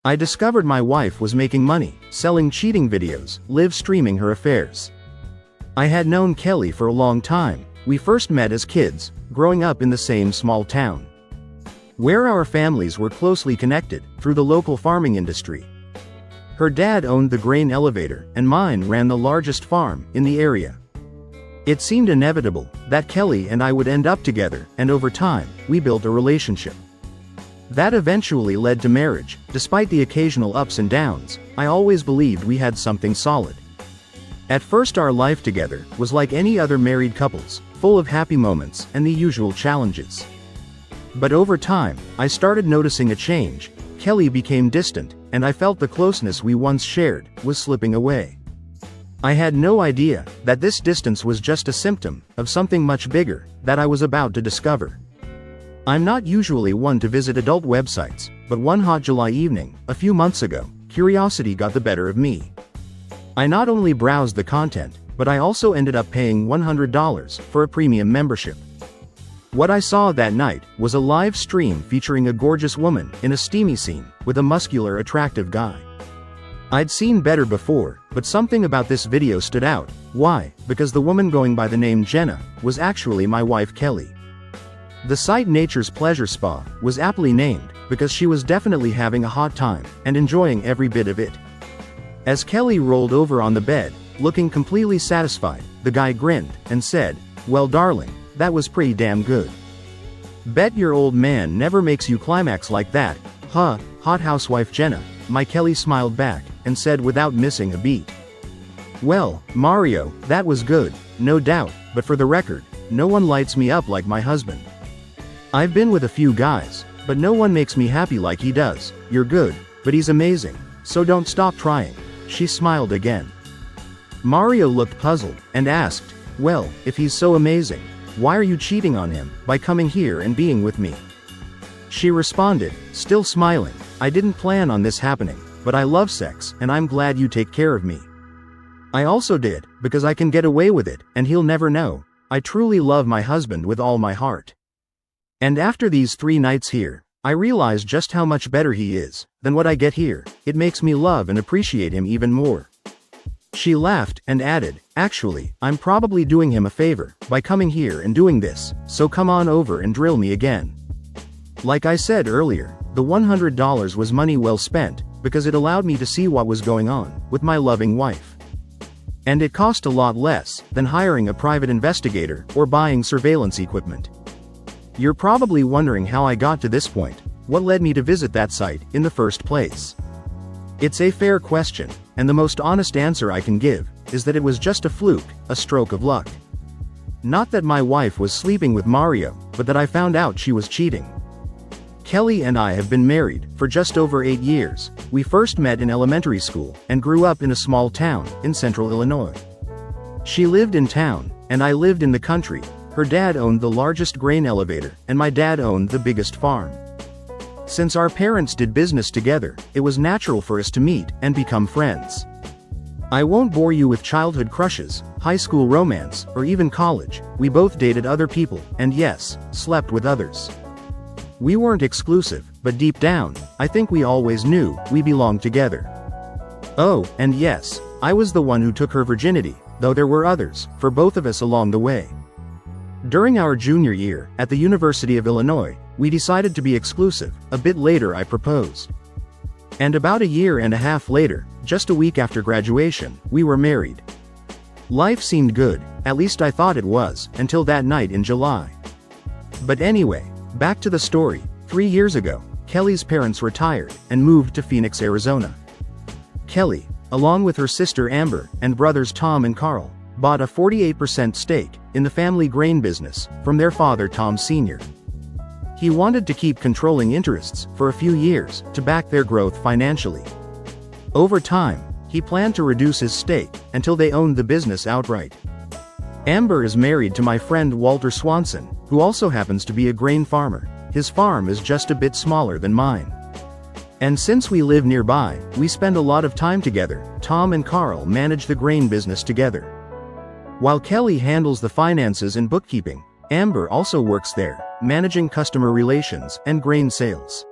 I discovered my wife was making money, selling cheating videos, live streaming her affairs. I had known Kelly for a long time. We first met as kids, growing up in the same small town, where our families were closely connected through the local farming industry. Her dad owned the grain elevator, and mine ran the largest farm in the area. It seemed inevitable that Kelly and I would end up together, and over time, we built a relationship that eventually led to marriage. Despite the occasional ups and downs, I always believed we had something solid. At first, our life together was like any other married couple's, full of happy moments and the usual challenges. But over time, I started noticing a change. Kelly became distant, and I felt the closeness we once shared was slipping away. I had no idea that this distance was just a symptom of something much bigger that I was about to discover. I'm not usually one to visit adult websites, but one hot July evening, a few months ago, curiosity got the better of me. I not only browsed the content, but I also ended up paying $100 for a premium membership. What I saw that night was a live stream featuring a gorgeous woman in a steamy scene with a muscular, attractive guy. I'd seen better before, but something about this video stood out. Why? Because the woman going by the name Jenna was actually my wife Kelly. The site Nature's Pleasure Spa was aptly named because she was definitely having a hot time and enjoying every bit of it. As Kelly rolled over on the bed, looking completely satisfied, the guy grinned and said, "Well, darling, that was pretty damn good. Bet your old man never makes you climax like that, huh, hot housewife Jenna." My Kelly smiled back and said without missing a beat, "Well, Mario, that was good, no doubt, but for the record, no one lights me up like my husband. I've been with a few guys, but no one makes me happy like he does. You're good, but he's amazing, so don't stop trying." She smiled again. Mario looked puzzled and asked, "Well, if he's so amazing, why are you cheating on him by coming here and being with me?" She responded, still smiling, "I didn't plan on this happening, but I love sex and I'm glad you take care of me. I also did, because I can get away with it, and he'll never know. I truly love my husband with all my heart. And after these 3 nights here, I realize just how much better he is than what I get here. It makes me love and appreciate him even more." She laughed and added, "Actually, I'm probably doing him a favor by coming here and doing this, so come on over and drill me again." Like I said earlier, the $100 was money well spent, because it allowed me to see what was going on with my loving wife. And it cost a lot less than hiring a private investigator or buying surveillance equipment. You're probably wondering how I got to this point, what led me to visit that site in the first place. It's a fair question, and the most honest answer I can give is that it was just a fluke, a stroke of luck. Not that my wife was sleeping with Mario, but that I found out she was cheating. Kelly and I have been married for just over 8 years. We first met in elementary school and grew up in a small town in central Illinois. She lived in town, and I lived in the country. Her dad owned the largest grain elevator, and my dad owned the biggest farm. Since our parents did business together, it was natural for us to meet and become friends. I won't bore you with childhood crushes, high school romance, or even college. We both dated other people, and yes, slept with others. We weren't exclusive, but deep down, I think we always knew we belonged together. Oh, and yes, I was the one who took her virginity, though there were others for both of us along the way. During our junior year at the University of Illinois, we decided to be exclusive. A bit later I proposed. And about a year and a half later, just a week after graduation, we were married. Life seemed good, at least I thought it was, until that night in July. But anyway, back to the story. 3 years ago, Kelly's parents retired and moved to Phoenix, Arizona. Kelly, along with her sister Amber and brothers Tom and Carl, bought a 48% stake in the family grain business from their father Tom Sr. He wanted to keep controlling interests for a few years to back their growth financially. Over time, he planned to reduce his stake until they owned the business outright. Amber is married to my friend Walter Swanson, who also happens to be a grain farmer. His farm is just a bit smaller than mine. And since we live nearby, we spend a lot of time together. Tom and Carl manage the grain business together, while Kelly handles the finances and bookkeeping. Amber also works there, managing customer relations and grain sales.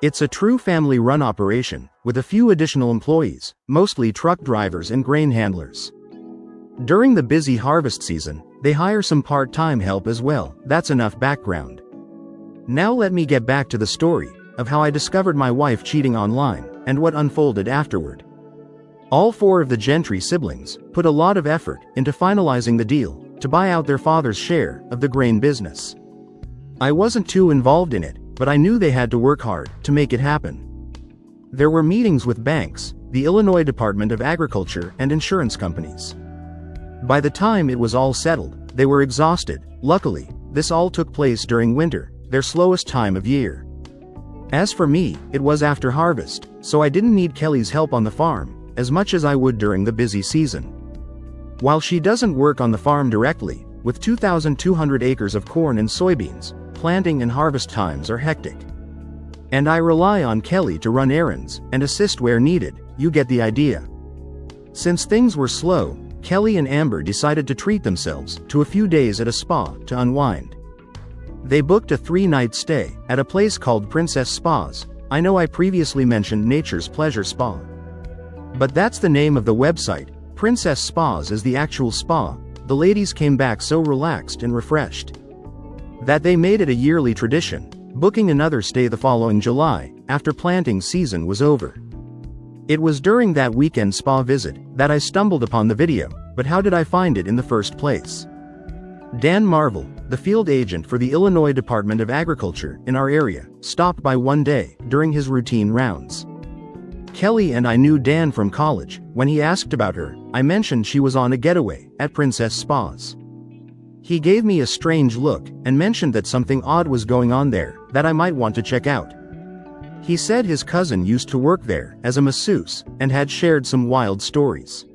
It's a true family-run operation, with a few additional employees, mostly truck drivers and grain handlers. During the busy harvest season, they hire some part-time help as well. That's enough background. Now let me get back to the story of how I discovered my wife cheating online, and what unfolded afterward. All 4 of the Gentry siblings put a lot of effort into finalizing the deal to buy out their father's share of the grain business. I wasn't too involved in it, but I knew they had to work hard to make it happen. There were meetings with banks, the Illinois Department of Agriculture, and insurance companies. By the time it was all settled, they were exhausted. Luckily, this all took place during winter, their slowest time of year. As for me, it was after harvest, so I didn't need Kelly's help on the farm as much as I would during the busy season. While she doesn't work on the farm directly, with 2,200 acres of corn and soybeans, planting and harvest times are hectic. And I rely on Kelly to run errands and assist where needed. You get the idea. Since things were slow, Kelly and Amber decided to treat themselves to a few days at a spa to unwind. They booked a 3-night stay at a place called Princess Spas. I know I previously mentioned Nature's Pleasure Spa, but that's the name of the website. Princess Spas is the actual spa. The ladies came back so relaxed and refreshed that they made it a yearly tradition, booking another stay the following July, after planting season was over. It was during that weekend spa visit that I stumbled upon the video, but how did I find it in the first place? Dan Marvel, the field agent for the Illinois Department of Agriculture in our area, stopped by one day during his routine rounds. Kelly and I knew Dan from college. When he asked about her, I mentioned she was on a getaway at Princess Spas. He gave me a strange look and mentioned that something odd was going on there that I might want to check out. He said his cousin used to work there as a masseuse and had shared some wild stories.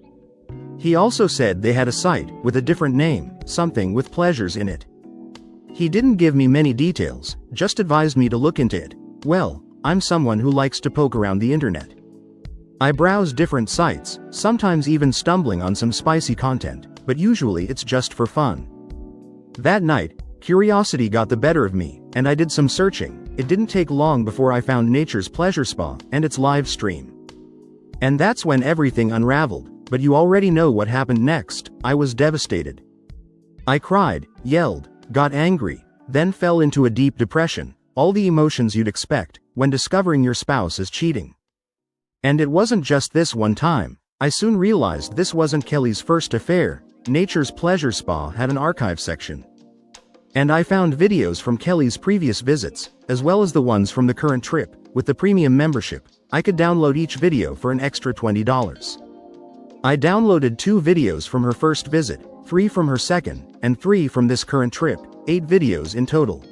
He also said they had a site with a different name, something with pleasures in it. He didn't give me many details, just advised me to look into it. Well, I'm someone who likes to poke around the internet. I browse different sites, sometimes even stumbling on some spicy content, but usually it's just for fun. That night, curiosity got the better of me, and I did some searching. It didn't take long before I found Nature's Pleasure Spa and its live stream. And that's when everything unraveled, but you already know what happened next. I was devastated. I cried, yelled, got angry, then fell into a deep depression, all the emotions you'd expect when discovering your spouse is cheating. And it wasn't just this one time. I soon realized this wasn't Kelly's first affair. Nature's Pleasure Spa had an archive section. And I found videos from Kelly's previous visits, as well as the ones from the current trip. With the premium membership, I could download each video for an extra $20. I downloaded 2 videos from her first visit, 3 from her second, and 3 from this current trip, 8 videos in total.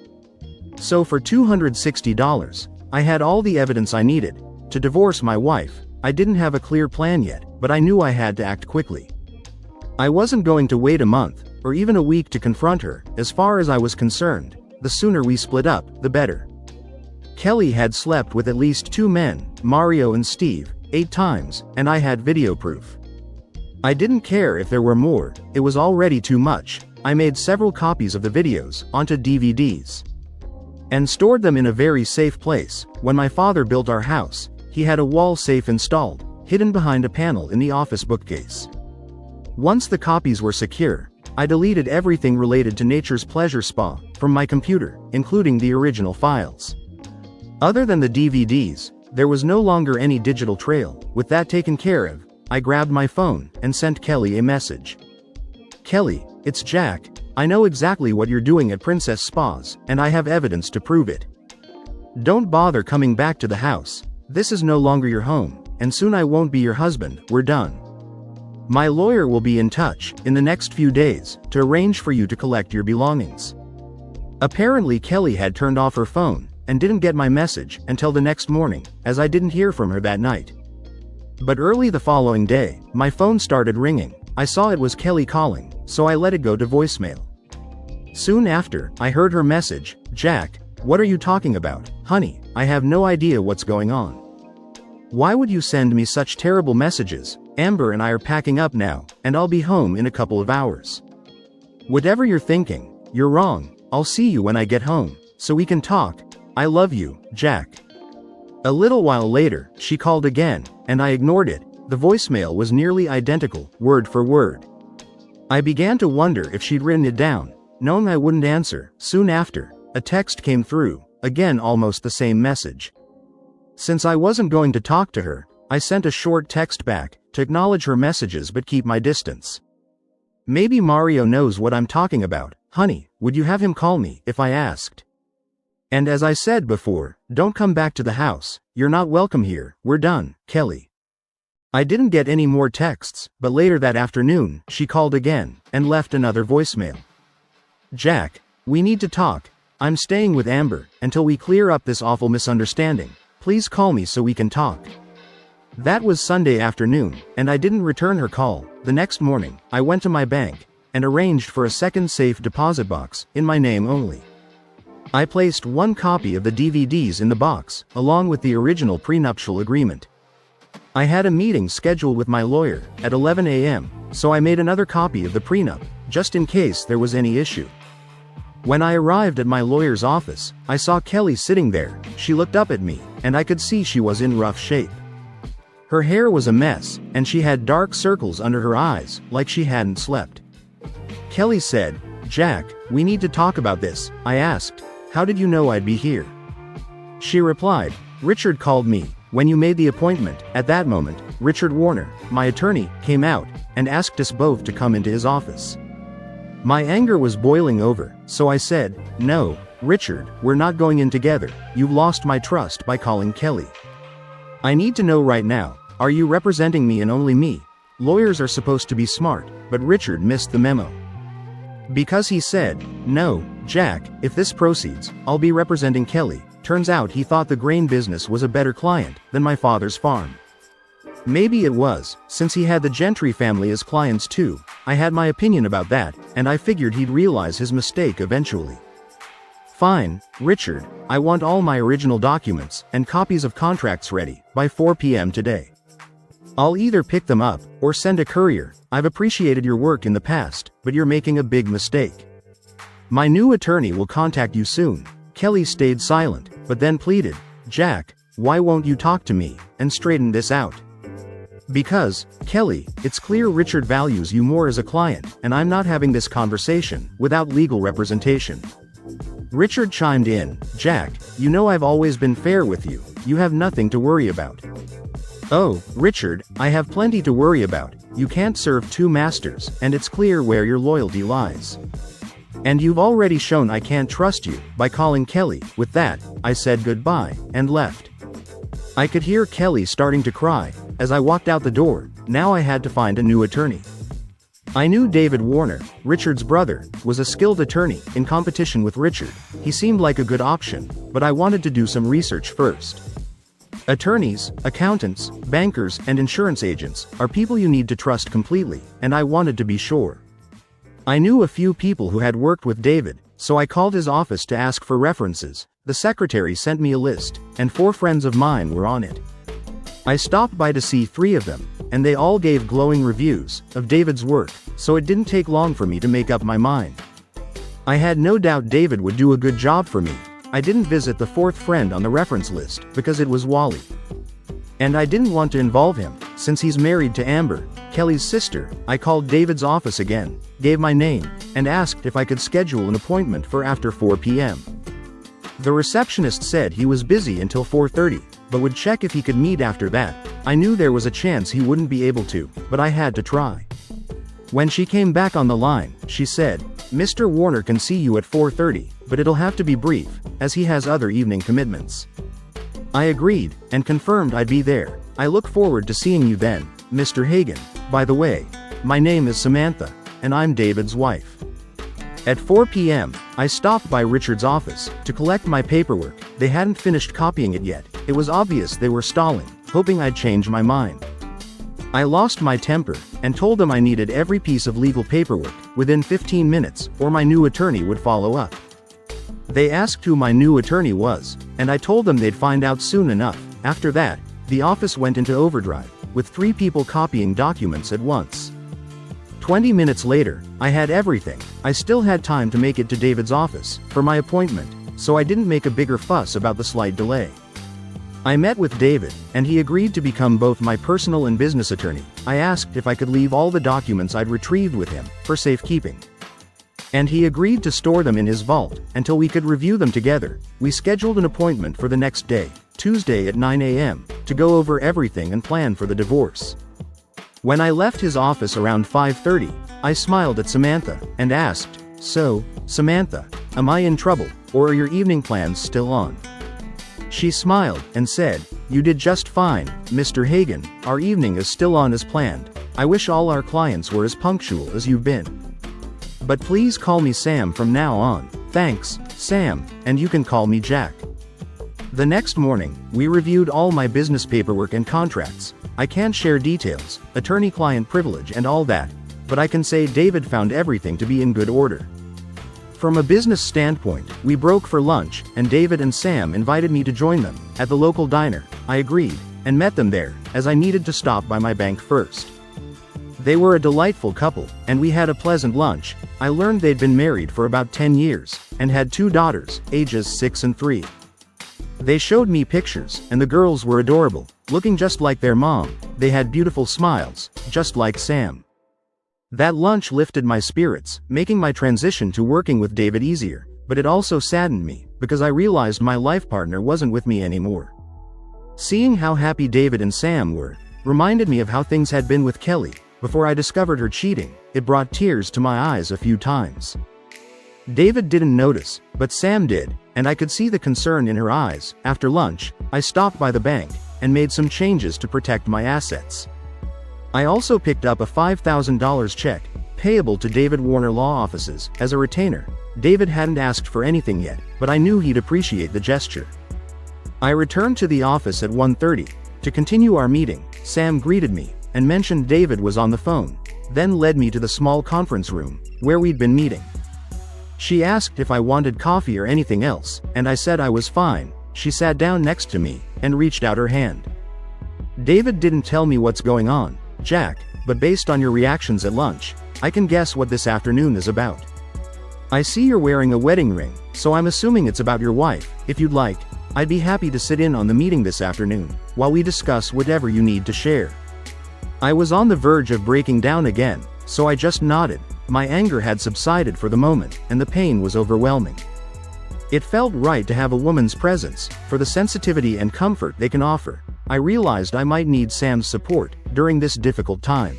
So for $260, I had all the evidence I needed to divorce my wife. I didn't have a clear plan yet, but I knew I had to act quickly. I wasn't going to wait a month, or even a week to confront her. As far as I was concerned, the sooner we split up, the better. Kelly had slept with at least 2 men, Mario and Steve, 8 times, and I had video proof. I didn't care if there were more, it was already too much. I made several copies of the videos onto DVDs and stored them in a very safe place. When my father built our house, he had a wall safe installed, hidden behind a panel in the office bookcase. Once the copies were secure, I deleted everything related to Nature's Pleasure Spa from my computer, including the original files. Other than the DVDs, there was no longer any digital trail. With that taken care of, I grabbed my phone and sent Kelly a message. Kelly, it's Jack. I know exactly what you're doing at Princess Spas, and I have evidence to prove it. Don't bother coming back to the house. This is no longer your home, and soon I won't be your husband. We're done. My lawyer will be in touch in the next few days to arrange for you to collect your belongings. Apparently Kelly had turned off her phone and didn't get my message until the next morning, as I didn't hear from her that night. But early the following day, my phone started ringing. I saw it was Kelly calling, so I let it go to voicemail. Soon after, I heard her message, Jack, what are you talking about, honey? I have no idea what's going on. Why would you send me such terrible messages? Amber and I are packing up now, and I'll be home in a couple of hours. Whatever you're thinking, you're wrong. I'll see you when I get home, so we can talk. I love you, Jack. A little while later, she called again, and I ignored it. The voicemail was nearly identical, word for word. I began to wonder if she'd written it down, knowing I wouldn't answer. Soon after, a text came through, again almost the same message. Since I wasn't going to talk to her, I sent a short text back, to acknowledge her messages but keep my distance. Maybe Mario knows what I'm talking about. Honey, would you have him call me, if I asked? And as I said before, don't come back to the house, you're not welcome here, we're done, Kelly. I didn't get any more texts, but later that afternoon, she called again, and left another voicemail. Jack, we need to talk. I'm staying with Amber, until we clear up this awful misunderstanding. Please call me so we can talk. That was Sunday afternoon, and I didn't return her call. The next morning, I went to my bank, and arranged for a second safe deposit box, in my name only. I placed one copy of the DVDs in the box, along with the original prenuptial agreement. I had a meeting scheduled with my lawyer, at 11 a.m., so I made another copy of the prenup, just in case there was any issue. When I arrived at my lawyer's office, I saw Kelly sitting there. She looked up at me, and I could see she was in rough shape. Her hair was a mess, and she had dark circles under her eyes, like she hadn't slept. Kelly said, Jack, we need to talk about this. I asked, how did you know I'd be here? She replied, Richard called me. When you made the appointment, at that moment, Richard Warner, my attorney, came out, and asked us both to come into his office. My anger was boiling over, so I said, no, Richard, we're not going in together. You've lost my trust by calling Kelly. I need to know right now, are you representing me and only me? Lawyers are supposed to be smart, but Richard missed the memo. Because he said, no, Jack, if this proceeds, I'll be representing Kelly. Turns out he thought the grain business was a better client than my father's farm. Maybe it was, since he had the Gentry family as clients too. I had my opinion about that, and I figured he'd realize his mistake eventually. Fine, Richard, I want all my original documents and copies of contracts ready by 4 p.m. today. I'll either pick them up or send a courier. I've appreciated your work in the past, but you're making a big mistake. My new attorney will contact you soon. Kelly stayed silent, but then pleaded, Jack, why won't you talk to me and straighten this out? Because, Kelly, it's clear Richard values you more as a client, and I'm not having this conversation without legal representation. Richard chimed in, Jack, you know I've always been fair with you. You have nothing to worry about. Oh, Richard, I have plenty to worry about. You can't serve two masters, and it's clear where your loyalty lies. And you've already shown I can't trust you by calling Kelly. With that, I said goodbye and left. I could hear Kelly starting to cry as I walked out the door. Now I had to find a new attorney. I knew David Warner, Richard's brother, was a skilled attorney in competition with Richard. He seemed like a good option, but I wanted to do some research first. Attorneys, accountants, bankers, and insurance agents are people you need to trust completely, and I wanted to be sure. I knew a few people who had worked with David, so I called his office to ask for references. The secretary sent me a list, and 4 friends of mine were on it. I stopped by to see 3 of them, and they all gave glowing reviews of David's work, so it didn't take long for me to make up my mind. I had no doubt David would do a good job for me. I didn't visit the 4th friend on the reference list because it was Wally. And I didn't want to involve him, since he's married to Amber, Kelly's sister. I called David's office again, gave my name, and asked if I could schedule an appointment for after 4 p.m. The receptionist said he was busy until 4:30, but would check if he could meet after that. I knew there was a chance he wouldn't be able to, but I had to try. When she came back on the line, she said, Mr. Warner can see you at 4:30, but it'll have to be brief, as he has other evening commitments. I agreed, and confirmed I'd be there. I look forward to seeing you then, Mr. Hagen. By the way, my name is Samantha, and I'm David's wife. At 4 p.m., I stopped by Richard's office to collect my paperwork. They hadn't finished copying it yet. It was obvious they were stalling, hoping I'd change my mind. I lost my temper, and told them I needed every piece of legal paperwork within 15 minutes, or my new attorney would follow up. They asked who my new attorney was, and I told them they'd find out soon enough. After that, the office went into overdrive, with 3 people copying documents at once. 20 minutes later, I had everything. I still had time to make it to David's office for my appointment, so I didn't make a bigger fuss about the slight delay. I met with David, and he agreed to become both my personal and business attorney. I asked if I could leave all the documents I'd retrieved with him, for safekeeping. And he agreed to store them in his vault, until we could review them together. We scheduled an appointment for the next day, Tuesday at 9 a.m., to go over everything and plan for the divorce. When I left his office around 5:30, I smiled at Samantha, and asked, "So, Samantha, am I in trouble, or are your evening plans still on?" She smiled, and said, "You did just fine, Mr. Hagen, our evening is still on as planned. I wish all our clients were as punctual as you've been. But please call me Sam from now on. Thanks, Sam, and you can call me Jack." The next morning, we reviewed all my business paperwork and contracts. I can't share details, attorney-client privilege and all that, but I can say David found everything to be in good order. From a business standpoint, we broke for lunch, and David and Sam invited me to join them at the local diner. I agreed, and met them there, as I needed to stop by my bank first. They were a delightful couple, and we had a pleasant lunch. I learned they'd been married for about 10 years, and had 2 daughters, ages 6 and 3. They showed me pictures, and the girls were adorable, looking just like their mom. They had beautiful smiles, just like Sam. That lunch lifted my spirits, making my transition to working with David easier, but it also saddened me, because I realized my life partner wasn't with me anymore. Seeing how happy David and Sam were, reminded me of how things had been with Kelly. Before I discovered her cheating, it brought tears to my eyes a few times. David didn't notice, but Sam did, and I could see the concern in her eyes. After lunch, I stopped by the bank, and made some changes to protect my assets. I also picked up a $5,000 check, payable to David Warner Law Offices, as a retainer. David hadn't asked for anything yet, but I knew he'd appreciate the gesture. I returned to the office at 1:30. To continue our meeting, Sam greeted me, and mentioned David was on the phone, then led me to the small conference room, where we'd been meeting. She asked if I wanted coffee or anything else, and I said I was fine. She sat down next to me, and reached out her hand. "David didn't tell me what's going on, Jack, but based on your reactions at lunch, I can guess what this afternoon is about. I see you're wearing a wedding ring, so I'm assuming it's about your wife. If you'd like, I'd be happy to sit in on the meeting this afternoon, while we discuss whatever you need to share." I was on the verge of breaking down again, so I just nodded. My anger had subsided for the moment, and the pain was overwhelming. It felt right to have a woman's presence, for the sensitivity and comfort they can offer. I realized I might need Sam's support during this difficult time.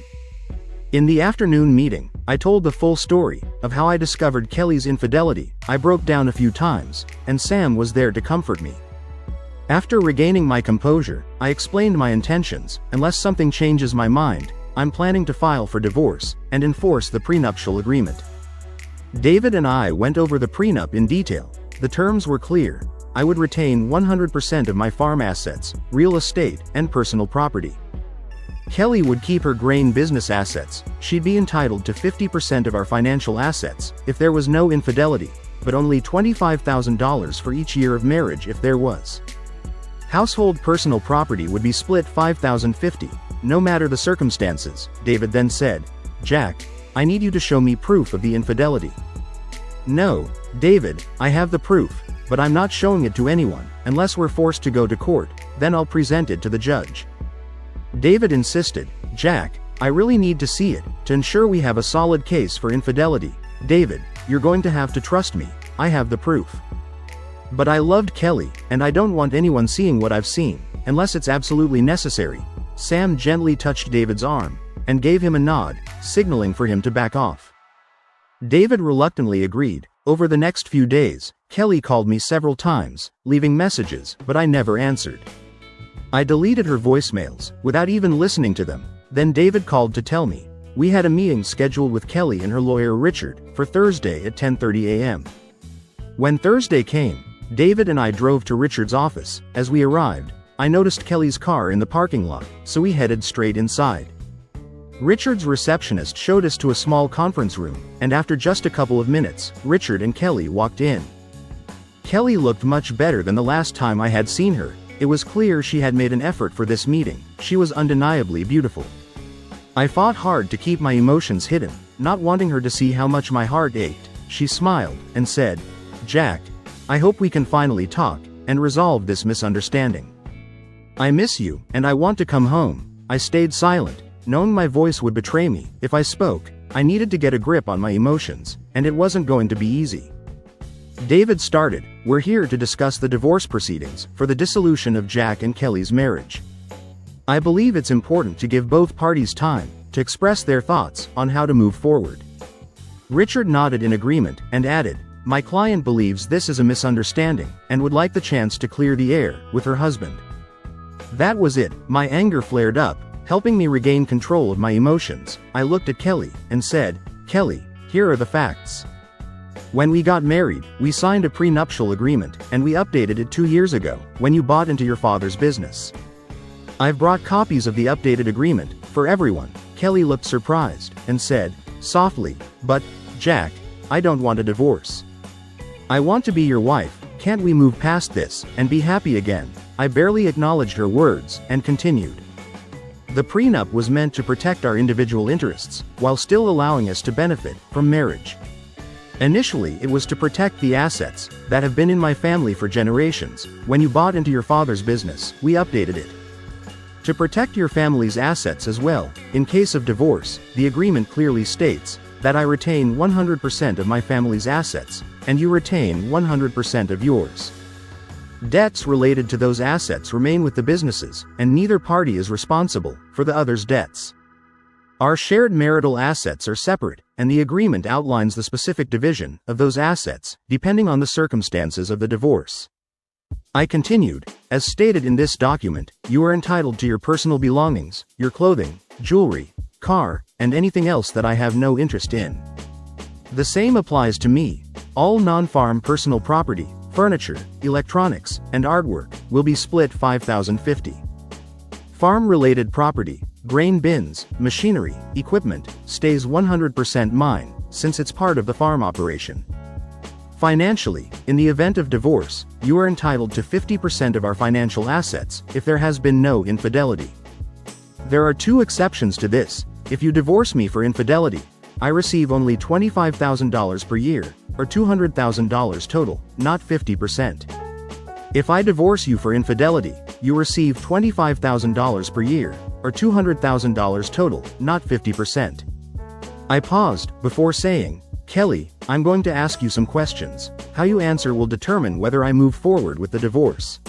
In the afternoon meeting, I told the full story of how I discovered Kelly's infidelity. I broke down a few times, and Sam was there to comfort me. After regaining my composure, I explained my intentions. Unless something changes my mind, I'm planning to file for divorce and enforce the prenuptial agreement. David and I went over the prenup in detail. The terms were clear. I would retain 100% of my farm assets, real estate, and personal property. Kelly would keep her grain business assets. She'd be entitled to 50% of our financial assets if there was no infidelity, but only $25,000 for each year of marriage if there was. Household personal property would be split 50-50, no matter the circumstances. David then said, "Jack, I need you to show me proof of the infidelity." "No, David, I have the proof, but I'm not showing it to anyone, unless we're forced to go to court, then I'll present it to the judge." David insisted, "Jack, I really need to see it, to ensure we have a solid case for infidelity. David, you're going to have to trust me, I have the proof." But I loved Kelly, and I don't want anyone seeing what I've seen, unless it's absolutely necessary. Sam gently touched David's arm, and gave him a nod, signaling for him to back off. David reluctantly agreed. Over the next few days, Kelly called me several times, leaving messages, but I never answered. I deleted her voicemails, without even listening to them. Then David called to tell me. We had a meeting scheduled with Kelly and her lawyer Richard, for Thursday at 10:30 a.m. When Thursday came, David and I drove to Richard's office. As we arrived, I noticed Kelly's car in the parking lot, so we headed straight inside. Richard's receptionist showed us to a small conference room, and after just a couple of minutes, Richard and Kelly walked in. Kelly looked much better than the last time I had seen her. It was clear she had made an effort for this meeting. She was undeniably beautiful. I fought hard to keep my emotions hidden, not wanting her to see how much my heart ached. She smiled, and said, "Jack, I hope we can finally talk, and resolve this misunderstanding. I miss you, and I want to come home." I stayed silent, knowing my voice would betray me. If I spoke, I needed to get a grip on my emotions, and it wasn't going to be easy. David started, "We're here to discuss the divorce proceedings for the dissolution of Jack and Kelly's marriage. I believe it's important to give both parties time to express their thoughts on how to move forward." Richard nodded in agreement and added, "My client believes this is a misunderstanding and would like the chance to clear the air with her husband." That was it. My anger flared up, helping me regain control of my emotions. I looked at Kelly and said, "Kelly, here are the facts. When we got married, we signed a prenuptial agreement, and we updated it 2 years ago, when you bought into your father's business. I've brought copies of the updated agreement for everyone." Kelly looked surprised and said, softly, "But, Jack, I don't want a divorce. I want to be your wife. Can't we move past this and be happy again?" I barely acknowledged her words and continued. "The prenup was meant to protect our individual interests, while still allowing us to benefit from marriage. Initially, it was to protect the assets that have been in my family for generations. When you bought into your father's business, we updated it to protect your family's assets as well. In case of divorce, the agreement clearly states that I retain 100% of my family's assets, and you retain 100% of yours. Debts related to those assets remain with the businesses, and neither party is responsible for the other's debts. Our shared marital assets are separate, and the agreement outlines the specific division of those assets, depending on the circumstances of the divorce." I continued, "As stated in this document, you are entitled to your personal belongings, your clothing, jewelry, car, and anything else that I have no interest in. The same applies to me. All non-farm personal property, furniture, electronics, and artwork will be split 50-50. Farm-related property, grain bins, machinery, equipment, stays 100% mine, since it's part of the farm operation. Financially, in the event of divorce, you are entitled to 50% of our financial assets if there has been no infidelity. There are 2 exceptions to this. If you divorce me for infidelity, I receive only $25,000 per year, or $200,000 total, not 50%. If I divorce you for infidelity, you receive $25,000 per year, or $200,000 total, not 50%. I paused before saying, "Kelly, I'm going to ask you some questions. How you answer will determine whether I move forward with the divorce.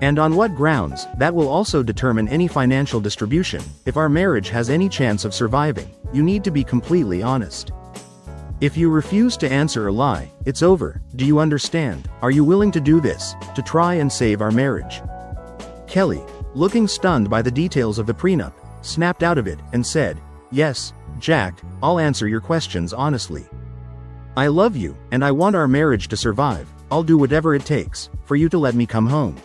And on what grounds, that will also determine any financial distribution. If our marriage has any chance of surviving, you need to be completely honest. If you refuse to answer or lie, it's over. Do you understand? Are you willing to do this, to try and save our marriage?" Kelly, looking stunned by the details of the prenup, snapped out of it and said, "Yes, Jack, I'll answer your questions honestly. I love you, and I want our marriage to survive. I'll do whatever it takes for you to let me come home."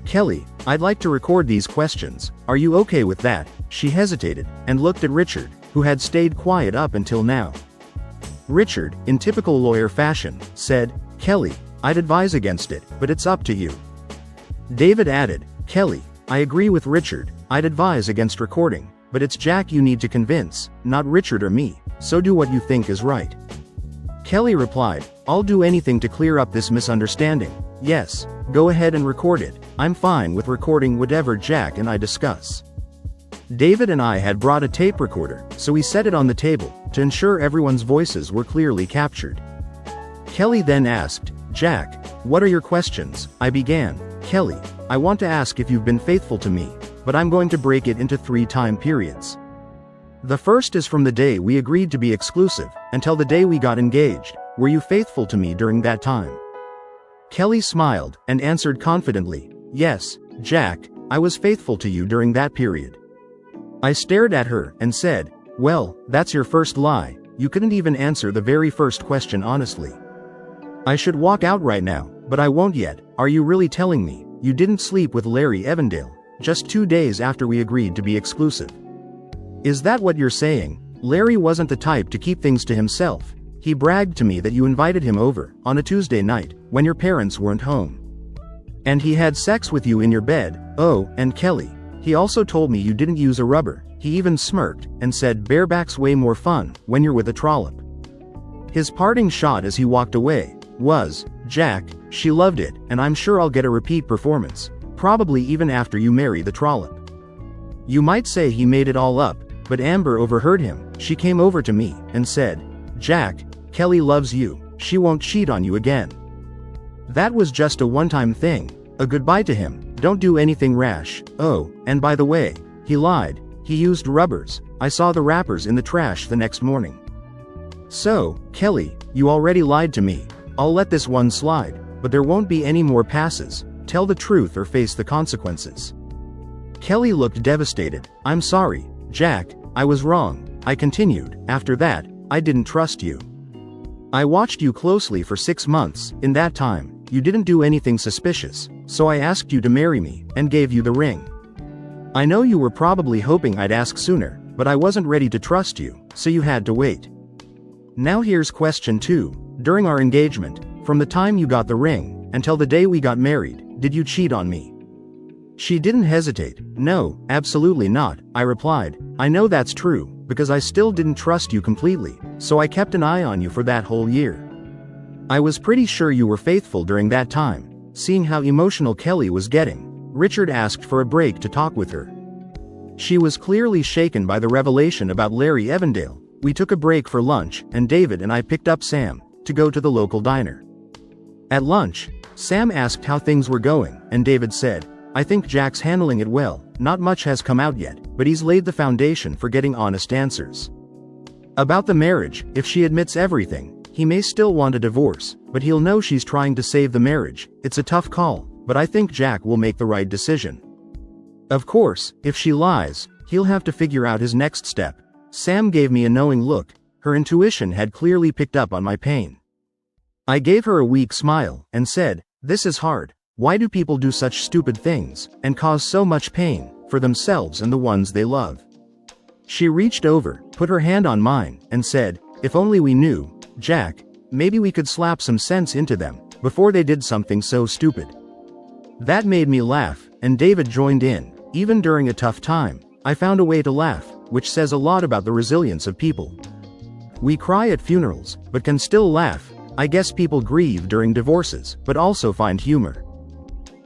"Kelly, I'd like to record these questions. Are you okay with that?" She hesitated and looked at Richard, who had stayed quiet up until now. Richard, in typical lawyer fashion, said, "Kelly, I'd advise against it, but it's up to you." David added, "Kelly, I agree with Richard. I'd advise against recording, but it's Jack you need to convince, not Richard or me, so do what you think is right." Kelly replied, "I'll do anything to clear up this misunderstanding. Yes, go ahead and record it. I'm fine with recording whatever Jack and I discuss." David and I had brought a tape recorder, so we set it on the table to ensure everyone's voices were clearly captured. Kelly then asked, "Jack, what are your questions?" I began, "Kelly, I want to ask if you've been faithful to me, but I'm going to break it into 3 time periods. The first is from the day we agreed to be exclusive until the day we got engaged. Were you faithful to me during that time?" Kelly smiled and answered confidently, "Yes, Jack, I was faithful to you during that period." I stared at her and said, "Well, that's your first lie. You couldn't even answer the very first question honestly. I should walk out right now, but I won't yet. Are you really telling me you didn't sleep with Larry Evandale just 2 days after we agreed to be exclusive? Is that what you're saying?" Larry wasn't the type to keep things to himself. He bragged to me that you invited him over on a Tuesday night when your parents weren't home. And he had sex with you in your bed. Oh, and Kelly, he also told me you didn't use a rubber. He even smirked and said bareback's way more fun when you're with a trollop. His parting shot as he walked away was, "Jack, she loved it, and I'm sure I'll get a repeat performance. probably even after you marry the trollop. You might say he made it all up, but Amber overheard him. She came over to me and said, "Jack, Kelly loves you, she won't cheat on you again. That was just a one-time thing, a goodbye to him, don't do anything rash. Oh, and by the way, he lied, he used rubbers, I saw the wrappers in the trash the next morning. So, Kelly, you already lied to me, I'll let this one slide, but there won't be any more passes, tell the truth or face the consequences." Kelly looked devastated. "I'm sorry, Jack, I was wrong," I continued. "After that, I didn't trust you. I watched you closely for 6 months, in that time, you didn't do anything suspicious, so I asked you to marry me, and gave you the ring. I know you were probably hoping I'd ask sooner, but I wasn't ready to trust you, so you had to wait. Now here's question 2, during our engagement, from the time you got the ring, until the day we got married, did you cheat on me?" She didn't hesitate. "No, absolutely not," I replied. "I know that's true, because I still didn't trust you completely, so I kept an eye on you for that whole year. I was pretty sure you were faithful during that time." Seeing how emotional Kelly was getting, Richard asked for a break to talk with her. She was clearly shaken by the revelation about Larry Evandale. We took a break for lunch, and David and I picked up Sam to go to the local diner. At lunch, Sam asked how things were going, and David said, "I think Jack's handling it well, not much has come out yet, but he's laid the foundation for getting honest answers. About the marriage, if she admits everything, he may still want a divorce, but he'll know she's trying to save the marriage. It's a tough call, but I think Jack will make the right decision. Of course, if she lies, he'll have to figure out his next step." Sam gave me a knowing look. Her intuition had clearly picked up on my pain. I gave her a weak smile, and said, "This is hard. Why do people do such stupid things, and cause so much pain, for themselves and the ones they love?" She reached over, put her hand on mine, and said, "If only we knew, Jack, maybe we could slap some sense into them, before they did something so stupid." That made me laugh, and David joined in. Even during a tough time, I found a way to laugh, which says a lot about the resilience of people. We cry at funerals, but can still laugh. I guess people grieve during divorces, but also find humor.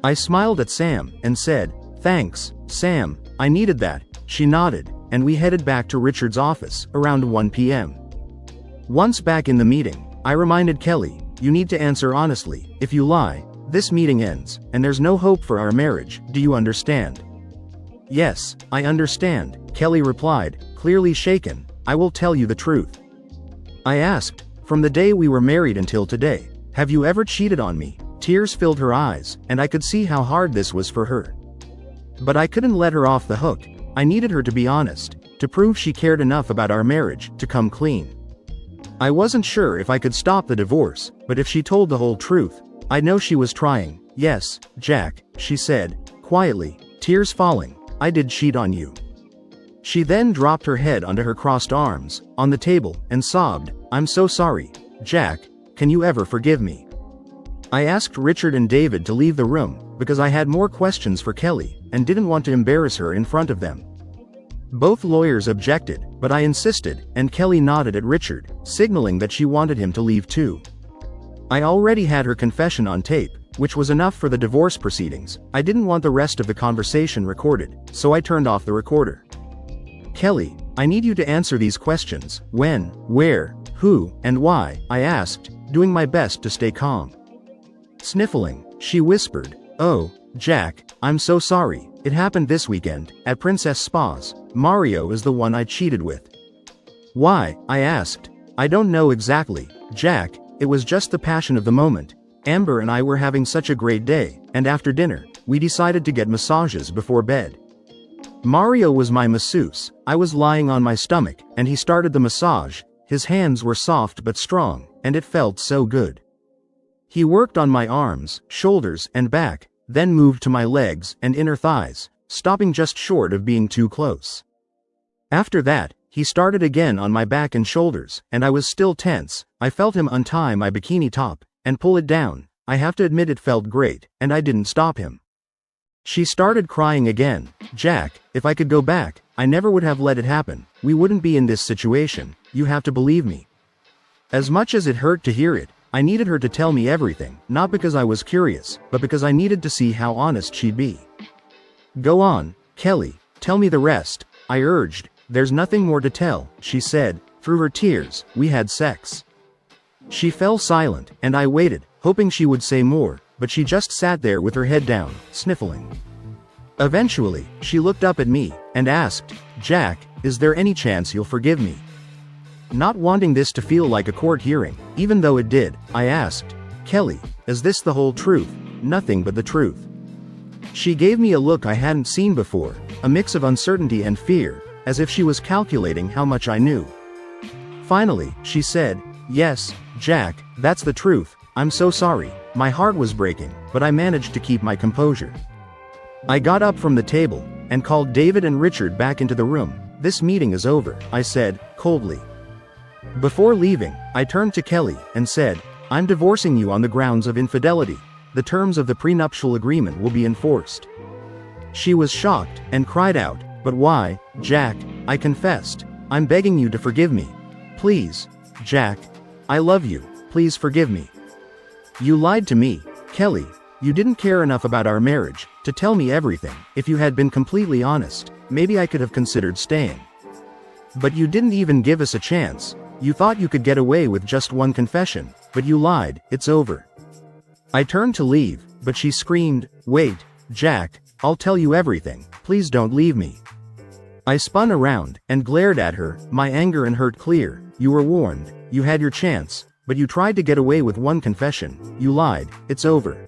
I smiled at Sam, and said, "Thanks, Sam, I needed that." She nodded, and we headed back to Richard's office, around 1 p.m. Once back in the meeting, I reminded Kelly, "You need to answer honestly. If you lie, this meeting ends, and there's no hope for our marriage. Do you understand?" "Yes, I understand," Kelly replied, clearly shaken. "I will tell you the truth." I asked, "From the day we were married until today, have you ever cheated on me?" Tears filled her eyes, and I could see how hard this was for her. But I couldn't let her off the hook. I needed her to be honest, to prove she cared enough about our marriage to come clean. I wasn't sure if I could stop the divorce, but if she told the whole truth, I'd know she was trying. "Yes, Jack," she said, quietly, tears falling, "I did cheat on you." She then dropped her head onto her crossed arms, on the table, and sobbed, "I'm so sorry, Jack, can you ever forgive me?" I asked Richard and David to leave the room, because I had more questions for Kelly, and didn't want to embarrass her in front of them. Both lawyers objected, but I insisted, and Kelly nodded at Richard, signaling that she wanted him to leave too. I already had her confession on tape, which was enough for the divorce proceedings. I didn't want the rest of the conversation recorded, so I turned off the recorder. "Kelly, I need you to answer these questions. When, where, who, and why?" I asked, doing my best to stay calm. Sniffling, she whispered, "Oh, Jack, I'm so sorry. It happened this weekend, at Princess Spa's. Mario is the one I cheated with." "Why?" I asked. "I don't know exactly, Jack, it was just the passion of the moment. Amber and I were having such a great day, and after dinner, we decided to get massages before bed. Mario was my masseuse. I was lying on my stomach, and he started the massage. His hands were soft but strong, and it felt so good. He worked on my arms, shoulders, and back, then moved to my legs and inner thighs, stopping just short of being too close. After that, he started again on my back and shoulders, and I was still tense. I felt him untie my bikini top and pull it down. I have to admit it felt great, and I didn't stop him." She started crying again. "Jack, if I could go back, I never would have let it happen. We wouldn't be in this situation. You have to believe me." As much as it hurt to hear it, I needed her to tell me everything, not because I was curious, but because I needed to see how honest she'd be. Go on, Kelly, tell me the rest, I urged. There's nothing more to tell, she said. Through her tears, we had sex. She fell silent, and I waited, hoping she would say more, but she just sat there with her head down, sniffling. Eventually, she looked up at me, and asked, Jack, is there any chance you'll forgive me? Not wanting this to feel like a court hearing, even though it did, I asked, Kelly, is this the whole truth? Nothing but the truth. She gave me a look I hadn't seen before, a mix of uncertainty and fear, as if she was calculating how much I knew. Finally, she said, Yes, Jack, that's the truth. I'm so sorry. My heart was breaking, but I managed to keep my composure. I got up from the table, and called David and Richard back into the room. This meeting is over, I said, coldly. Before leaving, I turned to Kelly, and said, I'm divorcing you on the grounds of infidelity. The terms of the prenuptial agreement will be enforced. She was shocked, and cried out, But why, Jack? I confessed. I'm begging you to forgive me. Please, Jack. I love you, please forgive me. You lied to me, Kelly. You didn't care enough about our marriage to tell me everything. If you had been completely honest, maybe I could have considered staying. But you didn't even give us a chance. You thought you could get away with just one confession, but you lied. It's over. I turned to leave, but she screamed, Wait, Jack, I'll tell you everything. Please don't leave me. I spun around and glared at her, my anger and hurt clear. You were warned. You had your chance, but you tried to get away with one confession. You lied. It's over.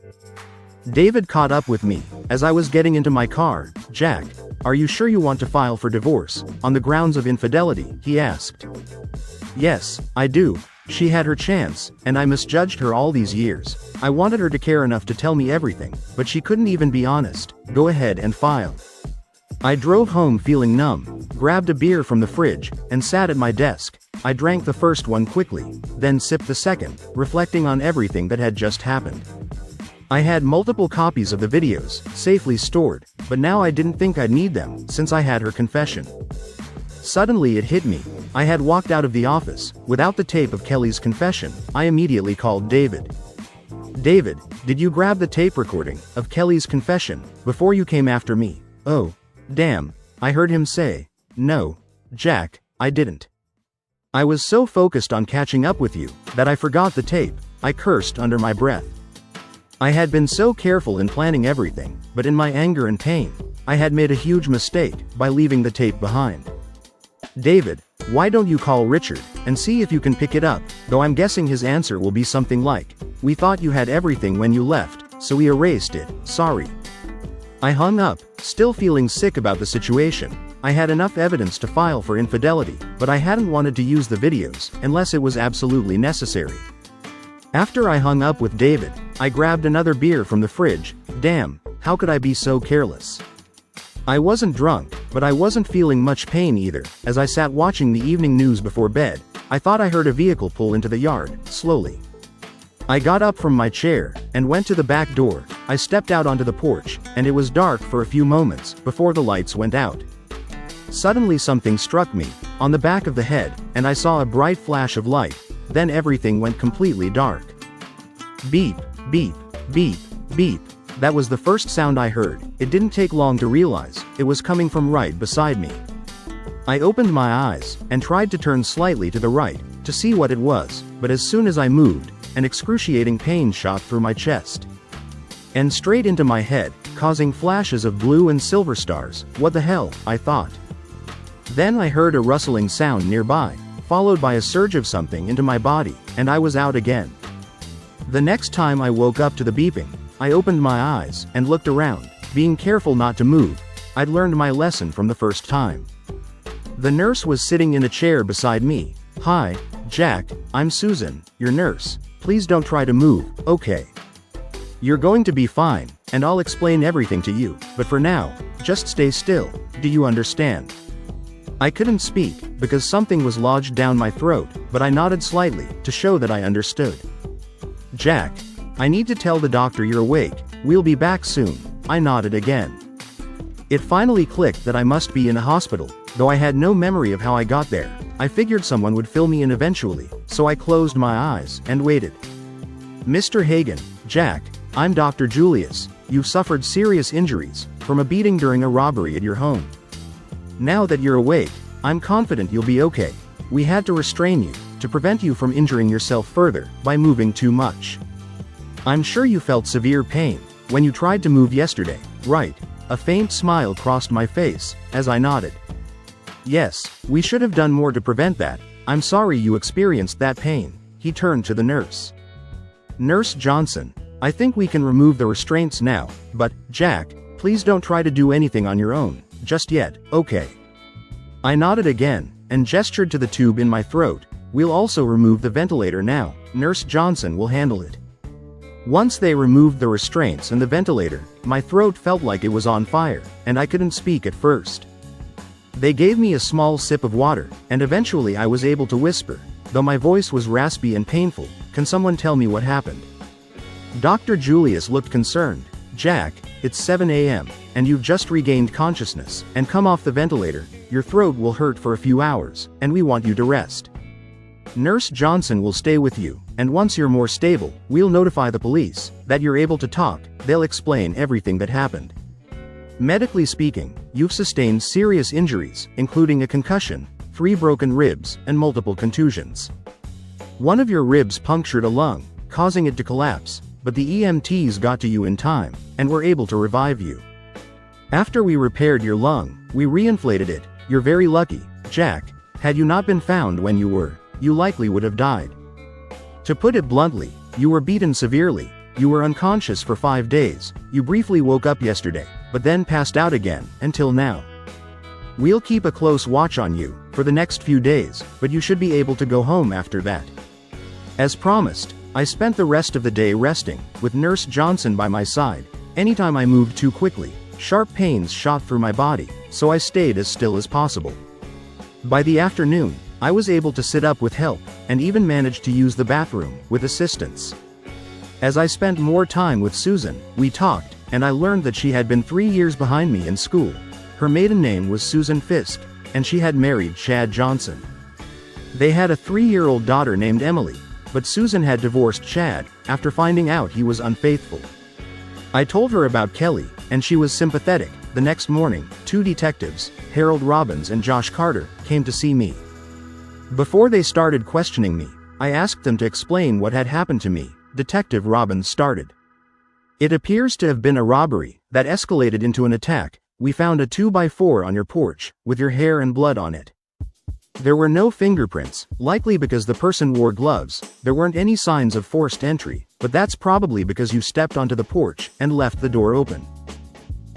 David caught up with me as I was getting into my car. Jack, are you sure you want to file for divorce on the grounds of infidelity? He asked. Yes, I do. She had her chance, and I misjudged her all these years. I wanted her to care enough to tell me everything, but she couldn't even be honest. Go ahead and file. I drove home feeling numb, grabbed a beer from the fridge, and sat at my desk. I drank the first one quickly, then sipped the second, reflecting on everything that had just happened. I had multiple copies of the videos, safely stored, but now I didn't think I'd need them, since I had her confession. Suddenly it hit me. I had walked out of the office, without the tape of Kelly's confession. I immediately called David. David, did you grab the tape recording of Kelly's confession before you came after me? Oh, damn, I heard him say. No, Jack, I didn't. I was so focused on catching up with you, that I forgot the tape. I cursed under my breath. I had been so careful in planning everything, but in my anger and pain, I had made a huge mistake by leaving the tape behind. David, why don't you call Richard and see if you can pick it up? Though I'm guessing his answer will be something like, we thought you had everything when you left, so we erased it, sorry. I hung up, still feeling sick about the situation. I had enough evidence to file for infidelity, but I hadn't wanted to use the videos unless it was absolutely necessary. After I hung up with David, I grabbed another beer from the fridge. Damn, how could I be so careless? I wasn't drunk, but I wasn't feeling much pain either. As I sat watching the evening news before bed, I thought I heard a vehicle pull into the yard, slowly. I got up from my chair, and went to the back door. I stepped out onto the porch, and it was dark for a few moments, before the lights went out. Suddenly something struck me, on the back of the head, and I saw a bright flash of light. Then everything went completely dark. Beep, beep, beep, beep. That was the first sound I heard. It didn't take long to realize, it was coming from right beside me. I opened my eyes, and tried to turn slightly to the right, to see what it was, but as soon as I moved, an excruciating pain shot through my chest. And straight into my head, causing flashes of blue and silver stars. What the hell, I thought. Then I heard a rustling sound nearby, followed by a surge of something into my body, and I was out again. The next time I woke up to the beeping, I opened my eyes, and looked around, being careful not to move. I'd learned my lesson from the first time. The nurse was sitting in a chair beside me. Hi, Jack, I'm Susan, your nurse. Please don't try to move, okay? You're going to be fine, and I'll explain everything to you, but for now, just stay still. Do you understand? I couldn't speak, because something was lodged down my throat, but I nodded slightly, to show that I understood. Jack, I need to tell the doctor you're awake. We'll be back soon. I nodded again. It finally clicked that I must be in a hospital, though I had no memory of how I got there. I figured someone would fill me in eventually, so I closed my eyes, and waited. Mr. Hagen, Jack, I'm Dr. Julius. You've suffered serious injuries. from a beating during a robbery at your home. Now that you're awake, I'm confident you'll be okay. We had to restrain you, to prevent you from injuring yourself further, by moving too much. I'm sure you felt severe pain when you tried to move yesterday, right? A faint smile crossed my face, as I nodded. Yes, we should have done more to prevent that. I'm sorry you experienced that pain. He turned to the nurse. Nurse Johnson, I think we can remove the restraints now, but, Jack, please don't try to do anything on your own, just yet, okay? I nodded again, and gestured to the tube in my throat. We'll also remove the ventilator now. Nurse Johnson will handle it. Once they removed the restraints and the ventilator, my throat felt like it was on fire, and I couldn't speak at first. They gave me a small sip of water, and eventually I was able to whisper, though my voice was raspy and painful. Can someone tell me what happened? Dr. Julius looked concerned. Jack, it's 7 a.m., and you've just regained consciousness, and come off the ventilator. Your throat will hurt for a few hours, and we want you to rest. Nurse Johnson will stay with you, and once you're more stable, we'll notify the police that you're able to talk. They'll explain everything that happened. Medically speaking, you've sustained serious injuries, including a concussion, 3 broken ribs, and multiple contusions. One of your ribs punctured a lung, causing it to collapse, but the EMTs got to you in time, and were able to revive you. After we repaired your lung, we reinflated it. You're very lucky, Jack. Had you not been found when you were, you likely would have died. To put it bluntly, you were beaten severely. You were unconscious for 5 days. You briefly woke up yesterday, but then passed out again, until now. We'll keep a close watch on you for the next few days, but you should be able to go home after that. As promised, I spent the rest of the day resting, with Nurse Johnson by my side. Anytime I moved too quickly, sharp pains shot through my body, so I stayed as still as possible. By the afternoon, I was able to sit up with help, and even managed to use the bathroom with assistance. As I spent more time with Susan, we talked, and I learned that she had been 3 years behind me in school. Her maiden name was Susan Fisk, and she had married Chad Johnson. They had a 3-year-old daughter named Emily, but Susan had divorced Chad after finding out he was unfaithful. I told her about Kelly, and she was sympathetic. The next morning, 2 detectives, Harold Robbins and Josh Carter, came to see me. Before they started questioning me, I asked them to explain what had happened to me. Detective Robbins started. It appears to have been a robbery that escalated into an attack. We found a 2x4 on your porch, with your hair and blood on it. There were no fingerprints, likely because the person wore gloves. There weren't any signs of forced entry, but that's probably because you stepped onto the porch and left the door open.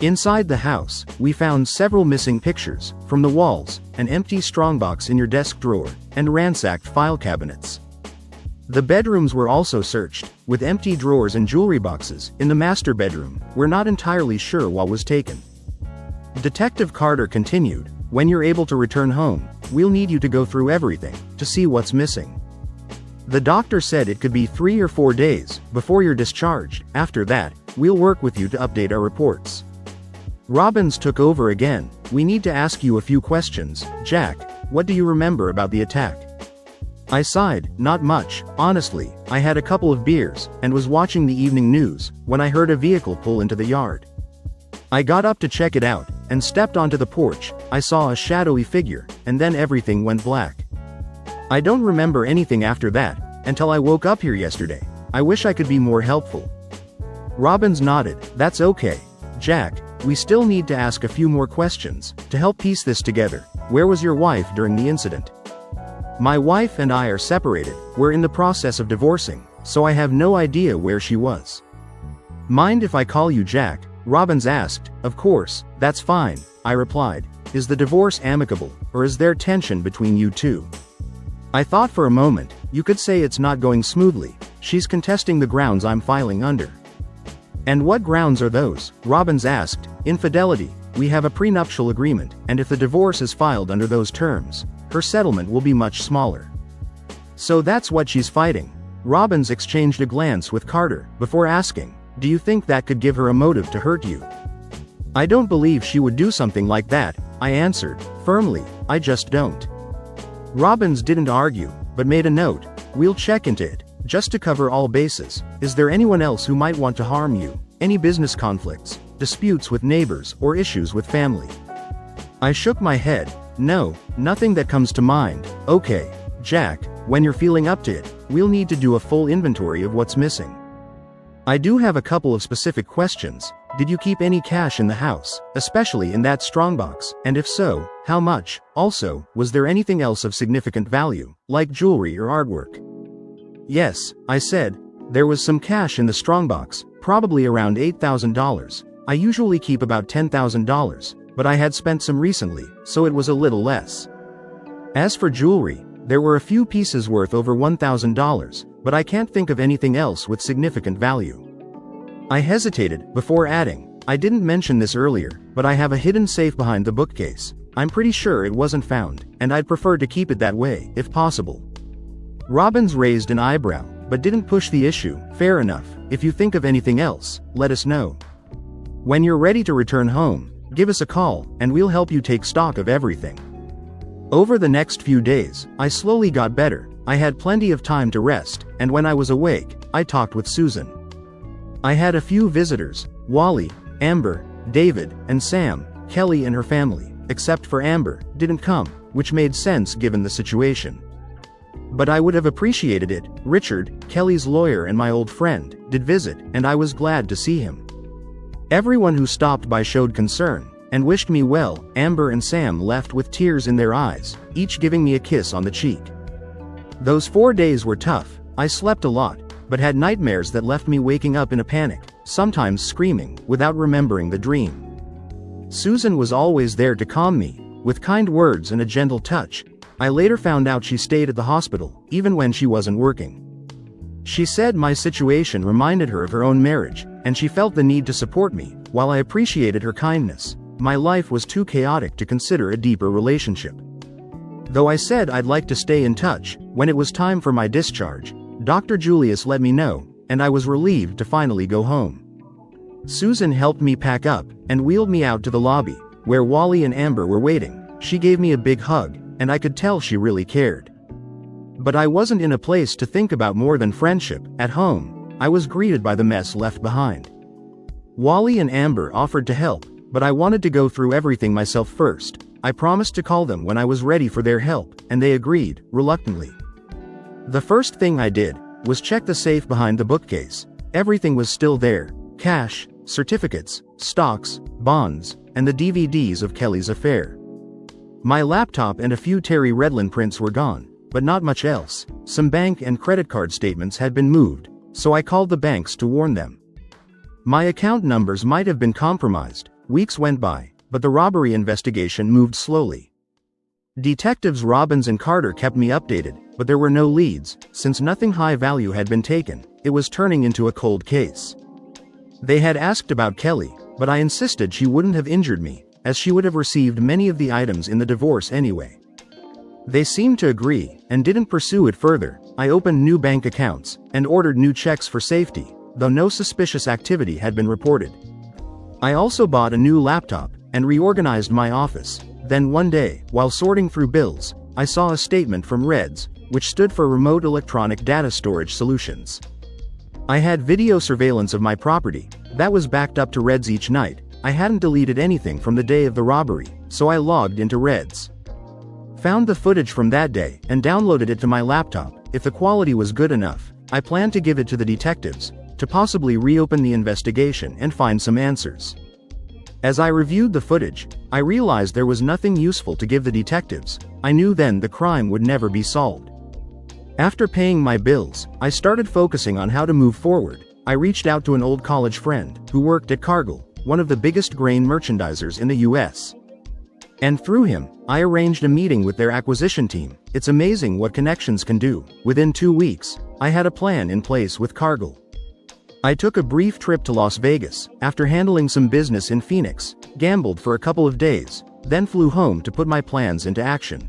Inside the house, we found several missing pictures from the walls, an empty strongbox in your desk drawer, and ransacked file cabinets. The bedrooms were also searched, with empty drawers and jewelry boxes. In the master bedroom, we're not entirely sure what was taken. Detective Carter continued, when you're able to return home, we'll need you to go through everything, to see what's missing. The doctor said it could be 3 or 4 days, before you're discharged. After that, we'll work with you to update our reports. Robbins took over again. We need to ask you a few questions. Jack, what do you remember about the attack? I sighed. Not much, honestly. I had a couple of beers, and was watching the evening news, when I heard a vehicle pull into the yard. I got up to check it out, and stepped onto the porch. I saw a shadowy figure, and then everything went black. I don't remember anything after that, until I woke up here yesterday. I wish I could be more helpful. Robbins nodded. That's okay. Jack, we still need to ask a few more questions, to help piece this together. Where was your wife during the incident? My wife and I are separated. We're in the process of divorcing, so I have no idea where she was. Mind if I call you Jack? Robbins asked. Of course, that's fine, I replied. Is the divorce amicable, or is there tension between you two? I thought for a moment. You could say it's not going smoothly. She's contesting the grounds I'm filing under. And what grounds are those? Robbins asked. Infidelity. We have a prenuptial agreement, and if the divorce is filed under those terms, her settlement will be much smaller. So that's what she's fighting. Robbins exchanged a glance with Carter, before asking, do you think that could give her a motive to hurt you? I don't believe she would do something like that, I answered, firmly. I just don't. Robbins didn't argue, but made a note. We'll check into it, just to cover all bases. Is there anyone else who might want to harm you? Any business conflicts? disputes with neighbors, or issues with family? I shook my head. No, nothing that comes to mind. Okay, Jack, when you're feeling up to it, we'll need to do a full inventory of what's missing. I do have a couple of specific questions. Did you keep any cash in the house, especially in that strongbox, and if so, how much? Also, was there anything else of significant value, like jewelry or artwork? Yes, I said. There was some cash in the strongbox, probably around $8,000. I usually keep about $10,000, but I had spent some recently, so it was a little less. As for jewelry, there were a few pieces worth over $1,000, but I can't think of anything else with significant value. I hesitated, before adding, I didn't mention this earlier, but I have a hidden safe behind the bookcase. I'm pretty sure it wasn't found, and I'd prefer to keep it that way, if possible. Robbins raised an eyebrow, but didn't push the issue. Fair enough. If you think of anything else, let us know. When you're ready to return home, give us a call, and we'll help you take stock of everything. Over the next few days, I slowly got better. I had plenty of time to rest, and when I was awake, I talked with Susan. I had a few visitors: Wally, Amber, David, and Sam. Kelly and her family, except for Amber, didn't come, which made sense given the situation. But I would have appreciated it. Richard, Kelly's lawyer and my old friend, did visit, and I was glad to see him. Everyone who stopped by showed concern, and wished me well. Amber and Sam left with tears in their eyes, each giving me a kiss on the cheek. Those 4 days were tough. I slept a lot, but had nightmares that left me waking up in a panic, sometimes screaming, without remembering the dream. Susan was always there to calm me, with kind words and a gentle touch. I later found out she stayed at the hospital, even when she wasn't working. She said my situation reminded her of her own marriage, and she felt the need to support me. While I appreciated her kindness, my life was too chaotic to consider a deeper relationship. Though I said I'd like to stay in touch, when it was time for my discharge, Dr. Julius let me know, and I was relieved to finally go home. Susan helped me pack up, and wheeled me out to the lobby, where Wally and Amber were waiting. She gave me a big hug, and I could tell she really cared. But I wasn't in a place to think about more than friendship. At home, I was greeted by the mess left behind. Wally and Amber offered to help, but I wanted to go through everything myself first. I promised to call them when I was ready for their help, and they agreed, reluctantly. The first thing I did was check the safe behind the bookcase. Everything was still there: cash, certificates, stocks, bonds, and the DVDs of Kelly's affair. My laptop and a few Terry Redlin prints were gone, but not much else. Some bank and credit card statements had been moved, so I called the banks to warn them. My account numbers might have been compromised. Weeks went by, but the robbery investigation moved slowly. Detectives Robbins and Carter kept me updated, but there were no leads. Since nothing high value had been taken, it was turning into a cold case. They had asked about Kelly, but I insisted she wouldn't have injured me, as she would have received many of the items in the divorce anyway. They seemed to agree, and didn't pursue it further. I opened new bank accounts, and ordered new checks for safety, though no suspicious activity had been reported. I also bought a new laptop, and reorganized my office. Then one day, while sorting through bills, I saw a statement from REDS, which stood for Remote Electronic Data Storage Solutions. I had video surveillance of my property, that was backed up to REDS each night. I hadn't deleted anything from the day of the robbery, so I logged into REDS. Found the footage from that day, and downloaded it to my laptop. If the quality was good enough, I planned to give it to the detectives, to possibly reopen the investigation and find some answers. As I reviewed the footage, I realized there was nothing useful to give the detectives. I knew then the crime would never be solved. After paying my bills, I started focusing on how to move forward. I reached out to an old college friend, who worked at Cargill, one of the biggest grain merchandisers in the US. And through him, I arranged a meeting with their acquisition team. It's amazing what connections can do. Within 2 weeks, I had a plan in place with Cargill. I took a brief trip to Las Vegas, after handling some business in Phoenix, gambled for a couple of days, then flew home to put my plans into action.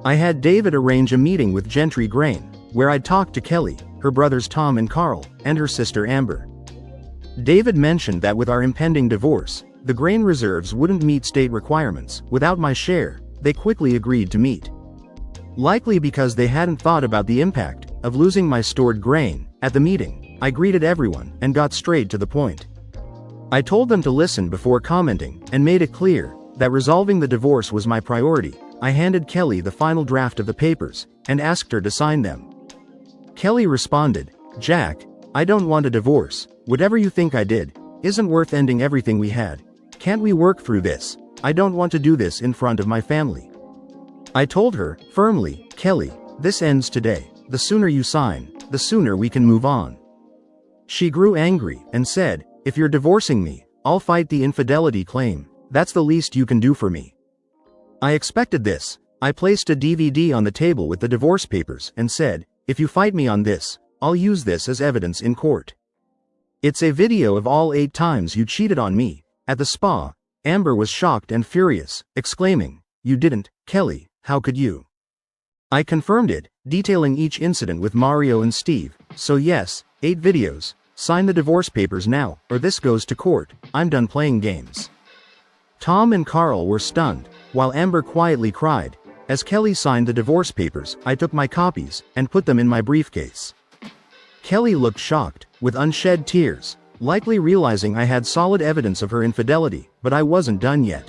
I had David arrange a meeting with Gentry Grain, where I'd talk to Kelly, her brothers Tom and Carl, and her sister Amber. David mentioned that with our impending divorce, the grain reserves wouldn't meet state requirements. Without my share, they quickly agreed to meet. Likely because they hadn't thought about the impact of losing my stored grain. At the meeting, I greeted everyone and got straight to the point. I told them to listen before commenting, and made it clear that resolving the divorce was my priority. I handed Kelly the final draft of the papers, and asked her to sign them. Kelly responded, "Jack, I don't want a divorce. Whatever you think I did isn't worth ending everything we had. Can't we work through this? I don't want to do this in front of my family." I told her, firmly, "Kelly, this ends today. The sooner you sign, the sooner we can move on." She grew angry and said, "If you're divorcing me, I'll fight the infidelity claim. That's the least you can do for me." I expected this. I placed a DVD on the table with the divorce papers and said, "If you fight me on this, I'll use this as evidence in court." It's a video of all 8 times you cheated on me. At the spa, Amber was shocked and furious, exclaiming, "You didn't, Kelly, how could you?" I confirmed it, detailing each incident with Mario and Steve. "So yes, 8 videos. Sign the divorce papers now, or this goes to court. I'm done playing games." Tom and Carl were stunned, while Amber quietly cried. As Kelly signed the divorce papers, I took my copies and put them in my briefcase. Kelly looked shocked, with unshed tears, likely realizing I had solid evidence of her infidelity, but I wasn't done yet.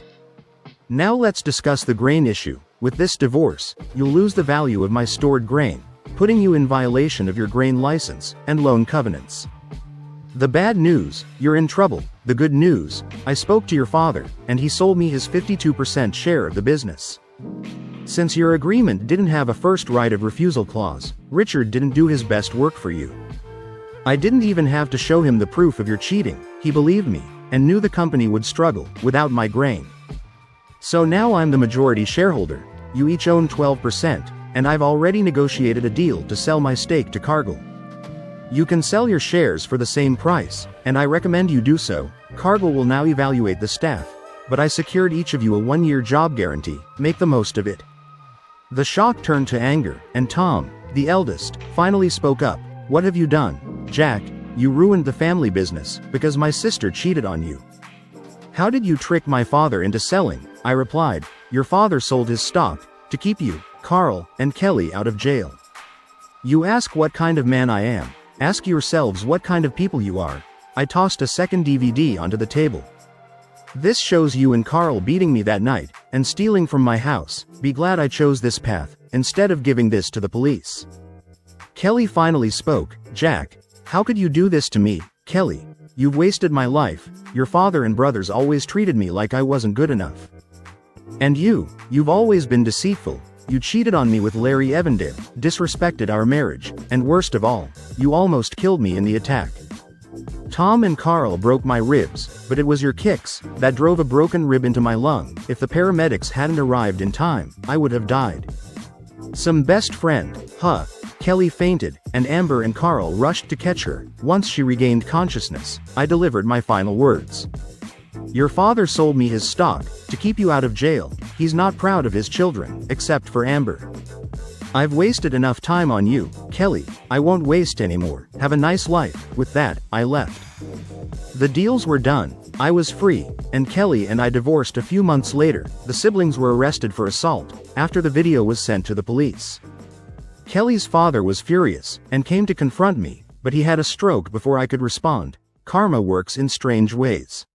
"Now let's discuss the grain issue. With this divorce, you'll lose the value of my stored grain, putting you in violation of your grain license and loan covenants. The bad news, you're in trouble. The good news, I spoke to your father, and he sold me his 52% share of the business. Since your agreement didn't have a first right of refusal clause, Richard didn't do his best work for you. I didn't even have to show him the proof of your cheating. He believed me, and knew the company would struggle without my grain. So now I'm the majority shareholder. You each own 12%, and I've already negotiated a deal to sell my stake to Cargill. You can sell your shares for the same price, and I recommend you do so. Cargill will now evaluate the staff, but I secured each of you a 1-year job guarantee. Make the most of it." The shock turned to anger, and Tom, the eldest, finally spoke up. "What have you done, Jack? You ruined the family business, because my sister cheated on you." "How did you trick my father into selling?" I replied. "Your father sold his stock to keep you, Carl, and Kelly out of jail. You ask what kind of man I am. Ask yourselves what kind of people you are." I tossed a second DVD onto the table. "This shows you and Carl beating me that night, and stealing from my house. Be glad I chose this path, instead of giving this to the police." Kelly finally spoke. "Jack, how could you do this to me, Kelly? You've wasted my life. Your father and brothers always treated me like I wasn't good enough. And you've always been deceitful. You cheated on me with Larry Evandale, disrespected our marriage, and worst of all, you almost killed me in the attack. Tom and Carl broke my ribs, but it was your kicks that drove a broken rib into my lung. If the paramedics hadn't arrived in time, I would have died. Some best friend, huh?" Kelly fainted, and Amber and Carl rushed to catch her. Once she regained consciousness, I delivered my final words. "Your father sold me his stock to keep you out of jail. He's not proud of his children, except for Amber. I've wasted enough time on you, Kelly. I won't waste anymore. Have a nice life." With that, I left. The deals were done. I was free, and Kelly and I divorced a few months later. The siblings were arrested for assault after the video was sent to the police. Kelly's father was furious and came to confront me, but he had a stroke before I could respond. Karma works in strange ways.